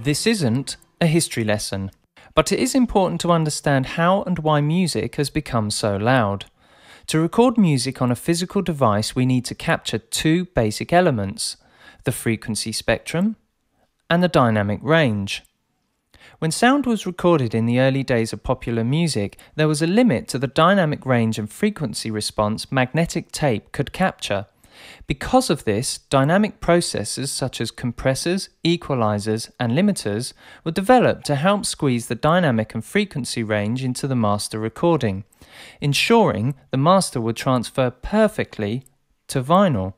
This isn't a history lesson, but it is important to understand how and why music has become so loud. To record music on a physical device, we need to capture two basic elements: the frequency spectrum and the dynamic range. When sound was recorded in the early days of popular music, there was a limit to the dynamic range and frequency response magnetic tape could capture. Because of this, dynamic processors such as compressors, equalizers, and limiters were developed to help squeeze the dynamic and frequency range into the master recording, ensuring the master would transfer perfectly to vinyl.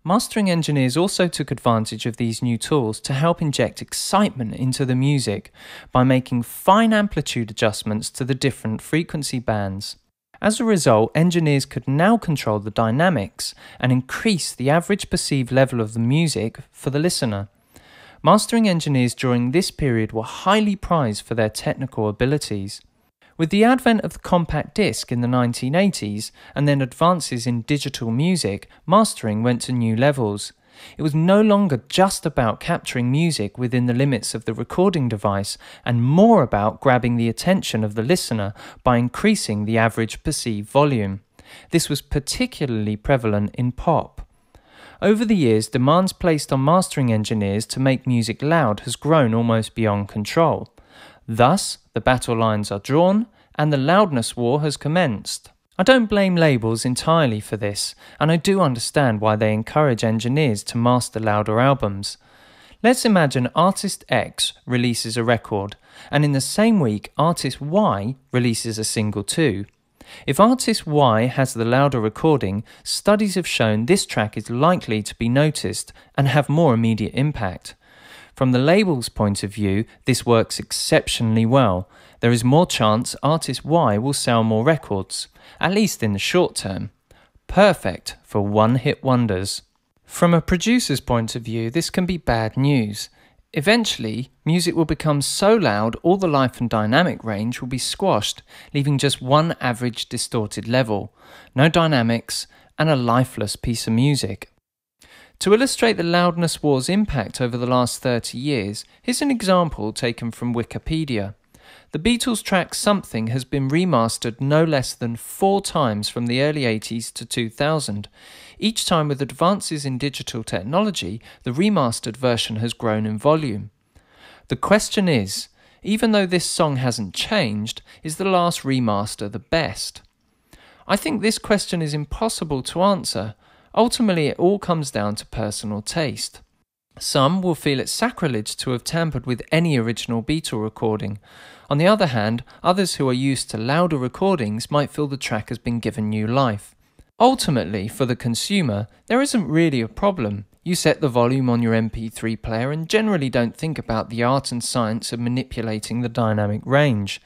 Mastering engineers also took advantage of these new tools to help inject excitement into the music by making fine amplitude adjustments to the different frequency bands. As a result, engineers could now control the dynamics and increase the average perceived level of the music for the listener. Mastering engineers during this period were highly prized for their technical abilities. With the advent of the compact disc in the 1980s and then advances in digital music, mastering went to new levels. It was no longer just about capturing music within the limits of the recording device and more about grabbing the attention of the listener by increasing the average perceived volume. This was particularly prevalent in pop. Over the years, demands placed on mastering engineers to make music loud has grown almost beyond control. Thus, the battle lines are drawn and the loudness war has commenced. I don't blame labels entirely for this, and I do understand why they encourage engineers to master louder albums. Let's imagine artist X releases a record, and in the same week artist Y releases a single too. If artist Y has the louder recording, studies have shown this track is likely to be noticed and have more immediate impact. From the label's point of view, this works exceptionally well. There is more chance artist Y will sell more records, at least in the short term. Perfect for one-hit wonders. From a producer's point of view, this can be bad news. Eventually, music will become so loud all the life and dynamic range will be squashed, leaving just one average distorted level, no dynamics, and a lifeless piece of music. To illustrate the loudness war's impact over the last 30 years, here's an example taken from Wikipedia. The Beatles track Something has been remastered no less than 4 times from the early 80s to 2000. Each time with advances in digital technology, the remastered version has grown in volume. The question is, even though this song hasn't changed, is the last remaster the best? I think this question is impossible to answer. Ultimately, it all comes down to personal taste. Some will feel it sacrilege to have tampered with any original Beatle recording. On the other hand, others who are used to louder recordings might feel the track has been given new life. Ultimately, for the consumer, there isn't really a problem. You set the volume on your MP3 player and generally don't think about the art and science of manipulating the dynamic range.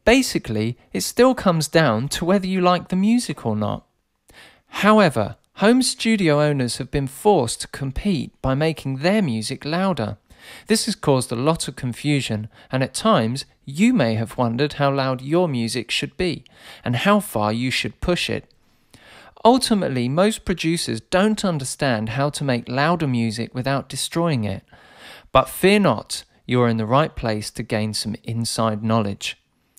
Basically, it still comes down to whether you like the music or not. However, home studio owners have been forced to compete by making their music louder. This has caused a lot of confusion, and at times you may have wondered how loud your music should be and how far you should push it. Ultimately, most producers don't understand how to make louder music without destroying it. But fear not, you are in the right place to gain some inside knowledge.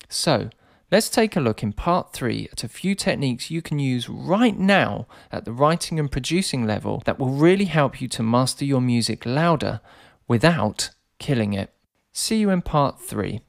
So, let's take a look in part 3 at a few techniques you can use right now at the writing and producing level that will really help you to master your music louder without killing it. See you in part 3.